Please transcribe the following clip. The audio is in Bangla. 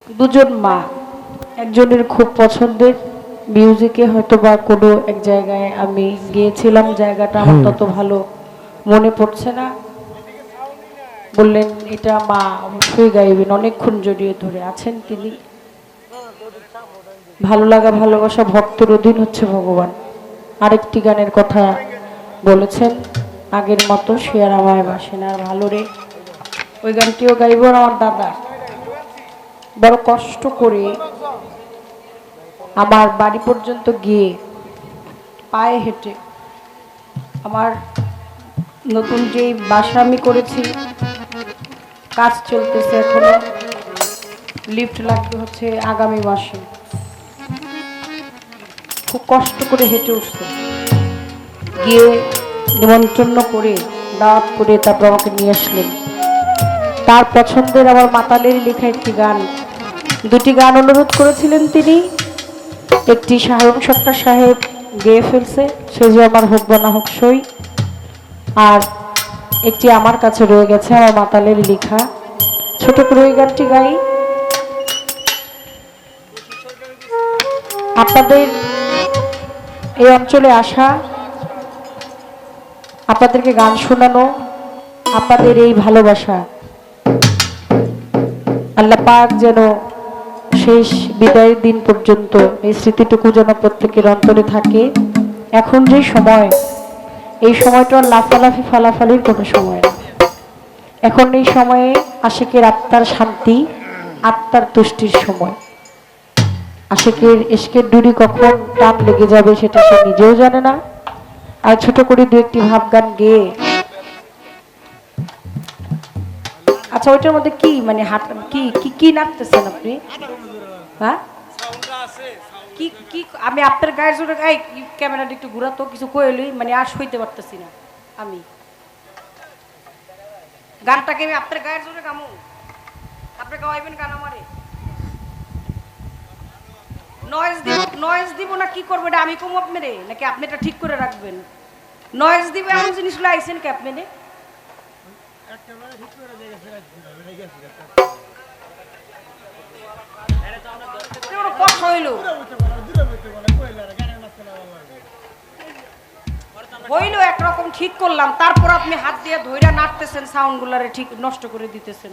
দুজন মা, একজনের খুব পছন্দের মিউজিকে হয়তো বা কোনো এক জায়গায় আমি গিয়েছিলাম, জায়গাটা আমার তত ভালো মনে পড়ছে না। বললেন এটা মা অবশ্যই গাইবেন, অনেকক্ষণ জড়িয়ে ধরে আছেন তিনি। ভালো লাগা ভালোবাসা ভক্তের অধীন হচ্ছে ভগবান। আরেকটি গানের কথা বলেছেন আগের মতো, সে আর আমায় বাসে না আর ভালো রে, ওই গানটিও গাইব। আমার দাদা বড় কষ্ট করে আমার বাড়ি পর্যন্ত গিয়ে পায়ে হেঁটে, আমার নতুন যে বাসা আমি করেছি কাজ চলতেছে এখনো, লিফট লাগবে হচ্ছে আগামী মাসে, খুব কষ্ট করে হেঁটে উঠছে, গিয়ে নিমন্ত্রণ করে দাওয়াত করে তারপর আমাকে নিয়ে আসলেন। তার পছন্দের আমার মাতালের লেখা একটি গান, দুটি গান অনুরোধ করেছিলেন তিনি। একটি সাহেব সত্তার সাহেব গেয়ে ফেলছে, সে যে আমার হোক বা না হোক সই, আর একটি আমার কাছে রয়ে গেছে আমার মাতালের লেখা। ছোট করে ওই গানটি গাই। আপনাদের এই অঞ্চলে আসা, আপনাদেরকে গান শোনানো, আপনাদের এই ভালোবাসা আল্লাহ পাক যেন শেষ বিদায়ের দিন পর্যন্ত এই স্মৃতিটুকু যেন প্রত্যেকের অন্তরে থাকে। এখন যে সময়, এই সময়টা লাফালাফি ফালাফালির কোনো সময় না। এখন এই সময়ে আশিকের আত্মার শান্তি, আত্মার তুষ্টির সময়। আশিকের ইশকের ডুরি কখন টান লেগে যাবে সেটা সে নিজেও জানে না। আর ছোট করে দু একটি ভাবগান গেয়ে, আচ্ছা ওইটার মধ্যে কি মানে হাত কি কি কি নাচতেছেন আপনি? হ্যাঁ কি কি আমি আপনার গায়ের জোরে গাই, ক্যামেরাটা একটু ঘুরাতো, কিছু কইলই মানে আর সইতে পারতেছি না আমি। গানটাকে আমি আপনার গায়ের জোরে গামু, আপনি গাওয়াইবেন গান আমারে? নয়েজ দিব না কি করবো এটা আমি কমু আপনারে, নাকি আপনি এটা ঠিক করে রাখবেন? নয়েজ দিবে এমন জিনিসগুলো আইছেন কি আপনি? হইল একরকম ঠিক করলাম, তারপর আপনি হাত দিয়ে ধইরা নাড়তেছেন, সাউন্ড গুলারে ঠিক নষ্ট করে দিতেছেন।